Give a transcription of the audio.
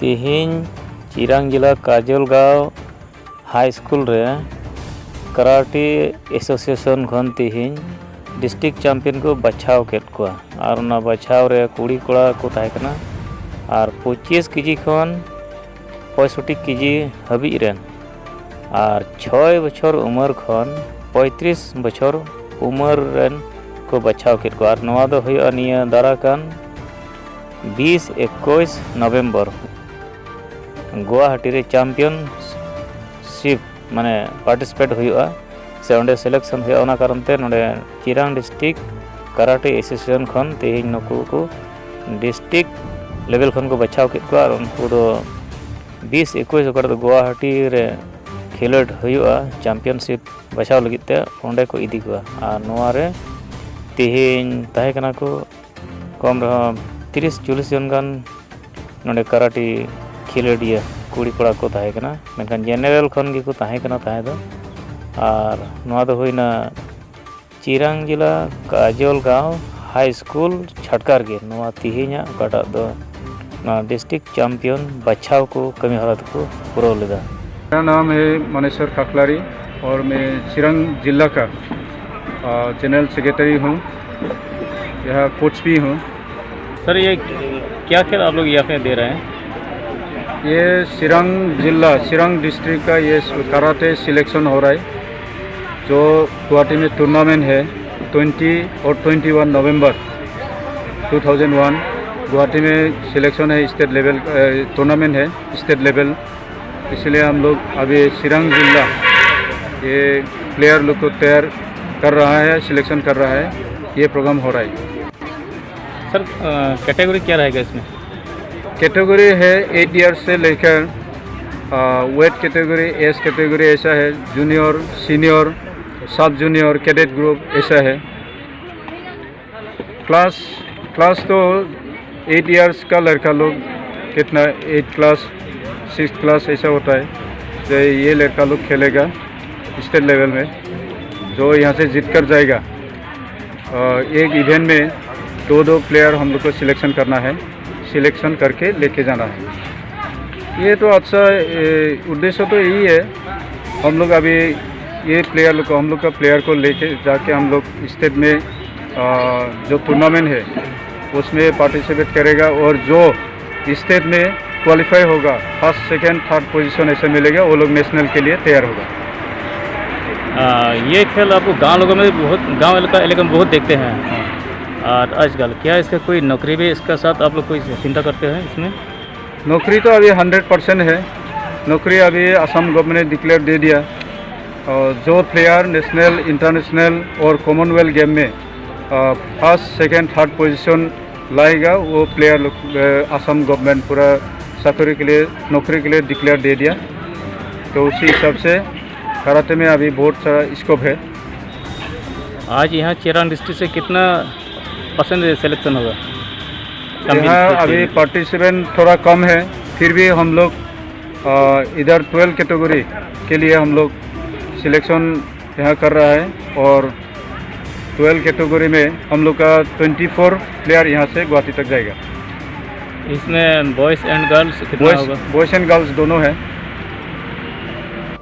तिहिन चिरांग जिला Kajalgaon high school रे karate association खन तिहिन डिस्ट्रिक्ट चैंपियन को बछाव केट को और ना बछाव रे कुड़ी कोड़ा को ताहेकना और 25 केजी खन 65 केजी हबी रेन और 6 बछर उम्र खन 35 बछर उम्र रेन को बछाव केट को और नवा दो हुई निया दाराकान 20-21 नवंबर गुवाहाटी रे चैंपियनशिप माने पार्टिसिपेट हुआ से ओंडे सिलेक्शन हुआ ओना कारण ते नोडे चिरांग डिस्ट्रिक्ट कराटे एसोसिएशन खन तेहिन नुकु को डिस्ट्रिक्ट लेवल खन को बचाव के को और उनको दो 20-21 ओकर दो गुवाहाटी रे खेलोड हुआ चैंपियनशिप बचाव लगित ते ओंडे को इदी को आ नोआ रे तेहिन ताहे कना को कम रह 30-40 जन गान नोडे कराटे खेलोडिया कुड़ी कोड़ा को ताहे कना मेनखान जेनरल खन गे को ताहे कना ताहे दो और नोआ दो होइना चिरांग जिला काजलगांव हाई स्कूल छटकार गे नोआ तिहिना काटा दो ना डिस्ट्रिक्ट चैंपियन बचाव को कमी हालत को पूरा लेदा। मेरा नाम है मनेश्वर खाखलारी और मैं चिरांग जिला का जनरल सेक्रेटरी हूँ, यह कोच भी हूँ। सर ये क्या खेल आप लोग यहाँ पे दे रहे हैं? ये चिरांग डिस्ट्रिक्ट का ये कराटे सिलेक्शन हो रहा है जो गुवाहाटी में टूर्नामेंट है 20 और 21 नवंबर 2001 गुवाहाटी में सिलेक्शन है, स्टेट लेवल टूर्नामेंट है स्टेट लेवल। इसलिए हम लोग अभी चिरांग जिला ये प्लेयर लोग को तैयार कर रहा है, सिलेक्शन कर रहा है, ये प्रोग्राम हो रहा है। सर कैटेगरी क्या रहेगा इसमें? कैटेगरी है 8 ईयर्स से लेकर वेट कैटेगरी एज कैटेगरी ऐसा है, जूनियर सीनियर सब जूनियर कैडेट ग्रुप ऐसा है। क्लास तो 8 ईयर्स का लड़का लोग कितना 8 क्लास 6 क्लास ऐसा होता है जो ये लड़का लोग खेलेगा स्टेट लेवल में, जो यहाँ से जीत कर जाएगा। एक इवेंट में 2 प्लेयर हम लोग को सिलेक्शन करना है, सिलेक्शन करके लेके जाना है। ये तो अच्छा उद्देश्य तो यही है। हम लोग अभी ये प्लेयर लोग को हम लोग का प्लेयर को लेके जाके हम लोग स्टेट में जो टूर्नामेंट है उसमें पार्टिसिपेट करेगा और जो स्टेट में क्वालिफाई होगा फर्स्ट सेकंड थर्ड पोजीशन ऐसे मिलेगा, वो लोग नेशनल के लिए तैयार होगा। ये खेल आपको गाँव लोगों में गाँव इलाका में बहुत देखते हैं और आजकल क्या इसका कोई नौकरी भी इसका साथ आप लोग कोई चिंता करते हैं? इसमें नौकरी तो अभी 100% है। नौकरी अभी असम गवर्नमेंट ने डिक्लेयर दे दिया और जो प्लेयर नेशनल इंटरनेशनल और कॉमनवेल्थ गेम में फर्स्ट सेकंड थर्ड पोजीशन लाएगा वो प्लेयर असम गवर्नमेंट पूरा चाकरी के लिए नौकरी के लिए डिक्लेयर दे दिया। तो उसी हिसाब से कराटे में अभी बहुत सारा स्कोप है। आज यहाँ चिरांग डिस्ट्रिक्ट से कितना % सिलेक्शन होगा? यहाँ अभी पार्टिसिपेंट थोड़ा कम है, फिर भी हम लोग इधर 12 कैटेगरी के लिए हम लोग सिलेक्शन यहाँ कर रहा है और 12 कैटेगरी में हम लोग का 24 प्लेयर यहाँ से गुवाहाटी तक जाएगा। इसमें बॉयज़ एंड गर्ल्स कितना होगा? बॉयज़ एंड गर्ल्स दोनों हैं।